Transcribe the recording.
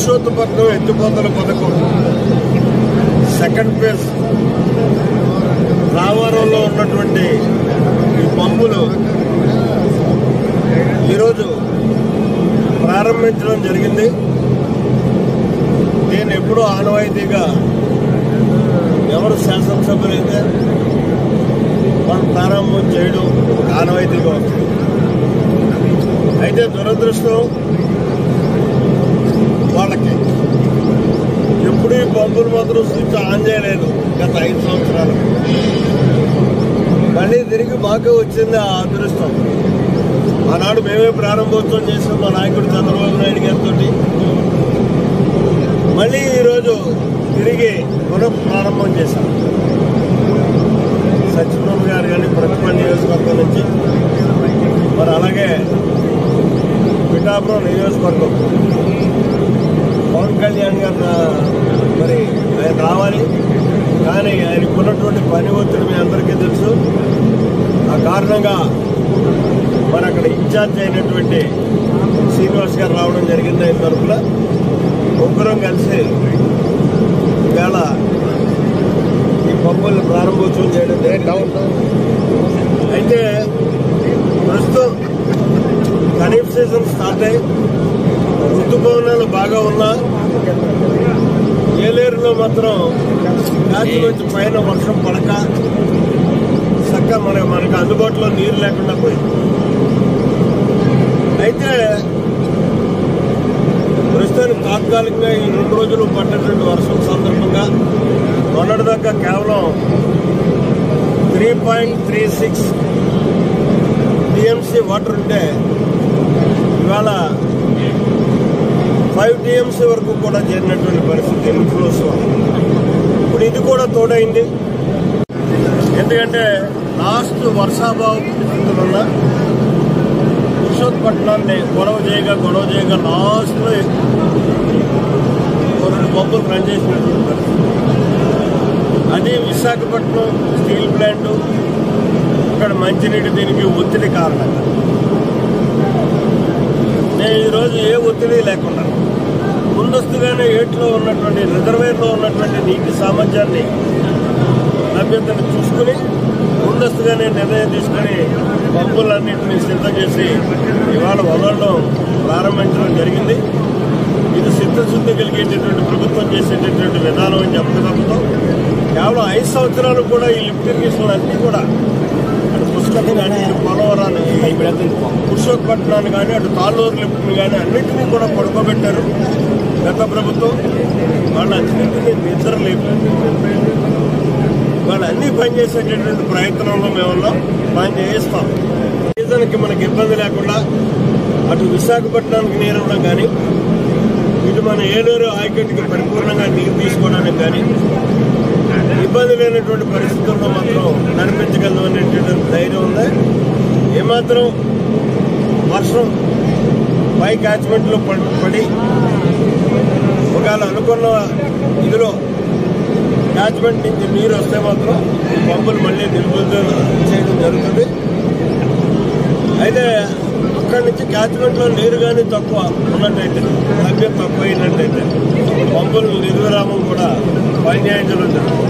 పురుషోత్తపట్నం ఎత్తిపోతల పథకం second phase రావారంలో ఉన్నటువంటి ఈ పంపులు ఈరోజు ప్రారంభించడం జరిగింది. నేను ఎప్పుడూ ఆనవాయితీగా ఎవరు శాసనసభ్యులైతే వాళ్ళు ప్రారంభం చేయడం ఒక ఆనవాయితీగా వస్తుంది. అయితే దురదృష్టం వాళ్ళకి ఎప్పుడు ఈ పంపులు మాత్రం స్విచ్ ఆన్ చేయలేదు. గత 5 సంవత్సరాలు మళ్ళీ తిరిగి మాకే వచ్చింది ఆ అదృష్టం. ఆనాడు మేమే ప్రారంభోత్సవం చేసాం మా నాయకుడు చంద్రబాబు నాయుడు గారితో. మళ్ళీ ఈరోజు తిరిగి పునః ప్రారంభం చేశాం. సత్యప్రభు గారు కానీ ప్రతిపల్ నియోజకవర్గం నుంచి, మరి అలాగే పిఠాపురం నియోజకవర్గం పవన్ కళ్యాణ్ గారు మరి ఆయన రావాలి, కానీ ఆయనకు ఉన్నటువంటి పని ఒత్తిడి మీ అందరికీ తెలుసు. ఆ కారణంగా మరి అక్కడ ఇన్ఛార్జ్ అయినటువంటి శ్రీనివాస్ గారు రావడం జరిగింది. ఆయన తరఫున ముగ్గురం కలిసి ఇవాళ ఈ పంపుల్ని ప్రారంభోత్సవం చేయడం జరిగింది. అయితే ప్రస్తుతం ఖరీఫ్ సీజన్ స్టార్ట్ అయ్యి ఋతుపవనాలు బాగా ఉన్నా ఏలేరులో మాత్రం గాలి వచ్చి పైన వర్షం పడక చక్కగా మనకు అందుబాటులో నీరు లేకుండా పోయింది. అయితే ప్రస్తుతానికి తాత్కాలికంగా ఈ 2 రోజులు పడ్డటువంటి వర్షం సందర్భంగా మొన్నటిదాకా కేవలం 3.36 టీఎంసీ వాటర్ ఉంటే ఇవాళ 5 టీఎంసీ వరకు కూడా చేరినటువంటి పరిస్థితి ఇన్ఫ్లోస్. ఇప్పుడు ఇది కూడా తోడైంది. ఎందుకంటే లాస్ట్ వర్షాభావ పరిస్థితులున్న పురుషోత్తపట్నాన్ని గొడవ చేయగా లాస్ట్లో 2 పంపులు రన్ చేసినటువంటి పరిస్థితి. అది విశాఖపట్నం స్టీల్ ప్లాంటు ఇక్కడ మంచినీటి దీనికి ఒత్తిడి కారణంగా నేను ఈరోజు ఏ ఒత్తిడి లేకుండా ముందస్తుగానే ఏట్లో ఉన్నటువంటి రిజర్వేర్లో ఉన్నటువంటి నీటి సామర్థ్యాన్ని లభ్యతను చూసుకుని ముందస్తుగానే నిర్ణయం తీసుకుని పంపులన్నింటినీ సిద్ధం చేసి ఇవాళ వదలడం ప్రారంభించడం జరిగింది. ఇది సిద్ధశుద్ధి కలిగేటటువంటి ప్రభుత్వం చేసేటటువంటి విధానం అని చెప్పడంతో కేవలం 5 సంవత్సరాలు కూడా ఈ లిఫ్ట్ ఇరిగేషన్లు అన్నీ కూడా అటు పుష్కరం కానీ ఇటు పోలవరాన్ని పురుషోత్తపట్నాన్ని కానీ అటు తాళ్ళూరు లిఫ్ట్ని కానీ అన్నింటినీ కూడా పడుకోబెట్టారు గత ప్రభుత్వం. వాళ్ళన్నింటినీ నిద్ర లేపు వాళ్ళు అన్నీ పనిచేసేటటువంటి ప్రయత్నంలో మేము పని చేయిస్తాం. సీజన్కి మనకి ఇబ్బంది లేకుండా అటు విశాఖపట్నానికి నీరు ఇవ్వడం కానీ ఇటు మన ఏలూరు ఆయకట్టుకి పరిపూర్ణంగా నీరు తీసుకోవడానికి కానీ ఇబ్బంది లేనటువంటి పరిస్థితుల్లో మాత్రం నడిపించగలదు అనేటువంటి ధైర్యం ఉంది. ఏమాత్రం వర్షం పై క్యాచ్మెంట్లో పడి ఒకవేళ అనుకున్న ఇదిలో క్యాచ్మెంట్ నుంచి నీరు వస్తే మాత్రం పంపులు మళ్ళీ నిలుపుదల చేయడం జరుగుతుంది. అయితే అక్కడి నుంచి క్యాచ్మెంట్లో నీరు కానీ తక్కువ ఉన్నట్టయితే లభ్యత తక్కువ అయినట్టయితే పంపులు నిర్విరామం కూడా పనిచేయించడం జరుగుతుంది.